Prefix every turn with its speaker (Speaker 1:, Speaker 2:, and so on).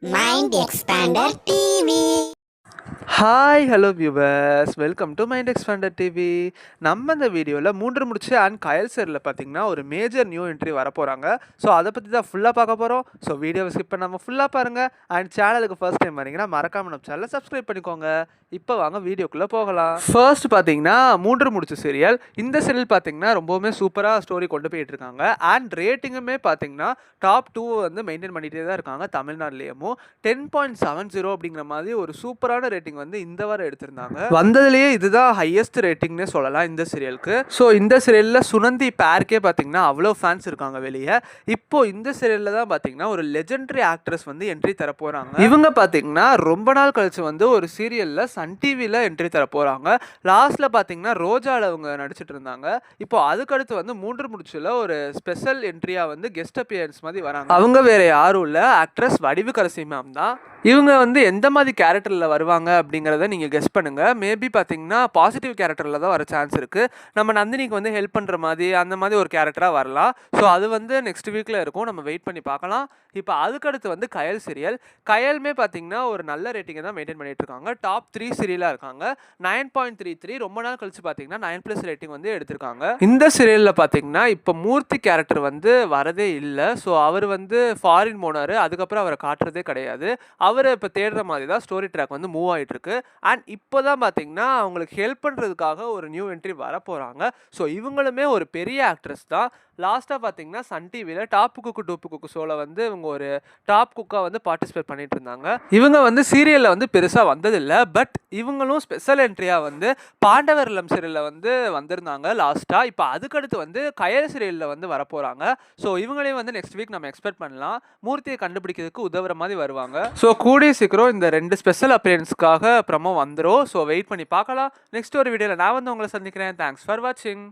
Speaker 1: Mind Expander TV.
Speaker 2: Hi hello viewers, welcome to mind expander TV. நம்ம இந்த வீடியோவில் மூன்று முடிச்சு அண்ட் கயல் சரில் பார்த்தீங்கன்னா ஒரு மேஜர் நியூ என்ட்ரி வர போகிறாங்க. ஸோ அதை பற்றி தான் ஃபுல்லாக பார்க்க போகிறோம். ஸோ வீடியோவை ஸ்கிப் பண்ணாமல் ஃபுல்லாக பாருங்கள். அண்ட் சேனலுக்கு ஃபர்ஸ்ட் டைம் வரீங்கன்னா மறக்காம நம்ம சேனலை சப்ஸ்கிரைப் பண்ணிக்கோங்க. இப்போ வாங்க வீடியோக்குள்ளே போகலாம். ஃபர்ஸ்ட் பார்த்தீங்கன்னா மூன்று முடிச்சு சீரியல். இந்த சீரியல் பார்த்தீங்கன்னா ரொம்பவுமே சூப்பராக ஸ்டோரி கொண்டு போயிட்டு இருக்காங்க. அண்ட் ரேட்டிங்குமே பார்த்தீங்கன்னா டாப் 2 வந்து மெயின்டைன் பண்ணிகிட்டே தான் இருக்காங்க. தமிழ்நாடுலேயும் 10.70 அப்படிங்கிற மாதிரி ஒரு சூப்பரான ரேட்டிங் வந்து இந்த வாரம் எடுத்திருந்தாங்க. வந்ததுலேயே இதுதான் ஹையஸ்ட் ரேட்டிங்னே சொல்லலாம் இந்த சீரியலுக்கு. ஸோ இந்த சீரியலில் சுனந்தி பேருக்கே பார்த்தீங்கன்னா அவ்வளோ ஃபேன்ஸ் இருக்காங்க வெளியே. இப்போ இந்த சீரியலில் தான் பார்த்தீங்கன்னா ஒரு லெஜெண்டரி ஆக்ட்ரஸ் வந்து என்ட்ரி தர போகிறாங்க. இவங்க பார்த்தீங்கன்னா ரொம்ப நாள் கழிச்சு வந்து ஒரு சீரியலில் சன் டிவியில் என்ட்ரி தர போகிறாங்க. லாஸ்ட்டில் பார்த்தீங்கன்னா ரோஜாவில் அவங்க நடிச்சிட்டு இருந்தாங்க. இப்போ அதுக்கடுத்து வந்து மூன்று முடிச்சில் ஒரு ஸ்பெஷல் என்ட்ரியாக வந்து கெஸ்ட் அப்பியரன்ஸ் மாதிரி வராங்க. அவங்க வேற யாரும் இல்லை, ஆக்ட்ரஸ் வடிவுக்கரசி மேம் தான். இவங்க வந்து எந்த மாதிரி கேரக்டரில் வருவாங்க அப்படிங்கிறத நீங்கள் கெஸ் பண்ணுங்கள். மேபி பார்த்தீங்கன்னா பாசிட்டிவ் கேரக்டரில் தான் வர சான்ஸ் இருக்குது. நம்ம நந்தினிக்கு வந்து ஹெல்ப் பண்ணுற மாதிரி அந்த மாதிரி ஒரு கேரக்டராக வரலாம். ஸோ அது வந்து நெக்ஸ்ட் வீக்கில் இருக்கும், நம்ம வெயிட் பண்ணி பார்க்கலாம். இப்போ அதுக்கடுத்து வந்து கயல் சீரியல். கயலுமே பார்த்தீங்கன்னா ஒரு நல்ல ரேட்டிங்கை தான் மெயின்டைன் பண்ணிட்டு இருக்காங்க. டாப் 3 சீரியலாக இருக்காங்க. 9.33 ரொம்ப நாள் கழிச்சு பார்த்தீங்கன்னா 9+ ரேட்டிங் வந்து எடுத்திருக்காங்க. இந்த சீரியலில் பார்த்தீங்கன்னா இப்போ மூர்த்தி கேரக்டர் வந்து வரதே இல்லை. ஸோ அவர் வந்து ஃபாரின் போனார், அதுக்கப்புறம் அவரை காட்டுறதே கிடையாது. அவரை இப்போ தேடுற மாதிரி தான் ஸ்டோரி ட்ராக் வந்து மூவ் ஆகிட்டு இருக்கு. அண்ட் இப்போ தான் பார்த்தீங்கன்னா அவங்களுக்கு ஹெல்ப் பண்ணுறதுக்காக ஒரு நியூ என்ட்ரி வர போகிறாங்க. ஸோ இவங்களுமே ஒரு பெரிய ஆக்ட்ரஸ் தான். லாஸ்ட்டாக பார்த்தீங்கன்னா சன் டிவியில் டாப் குக்கு டூப்பு குக்கு ஷோவில் வந்து இவங்க ஒரு டாப் குக்காக வந்து பார்ட்டிசிபேட் பண்ணிட்டு இருந்தாங்க. இவங்க வந்து சீரியலில் வந்து பெருசாக வந்ததில்லை. பட் இவங்களும் ஸ்பெஷல் என்ட்ரியாக வந்து பாண்டவர் இல்லம் சீரியலில் வந்து வந்திருந்தாங்க லாஸ்ட்டாக. இப்போ அதுக்கடுத்து வந்து கயல் சீரியலில் வந்து வரப்போகிறாங்க. ஸோ இவங்களையும் வந்து நெக்ஸ்ட் வீக் நம்ம எக்ஸ்பெக்ட் பண்ணலாம். மூர்த்தியை கண்டுபிடிக்கிறதுக்கு உதவுற மாதிரி வருவாங்க. ஸோ கூடிய சீக்கிரம் இந்த 2 ஸ்பெஷல் அப்பியரன்ஸ்க்காக ப்ரமோ வந்துடும். ஸோ வெயிட் பண்ணி பார்க்கலாம். நெக்ஸ்ட் ஒரு வீடியோவில் நான் வந்து உங்களை சந்திக்கிறேன். தேங்க்ஸ் ஃபார் வாட்சிங்.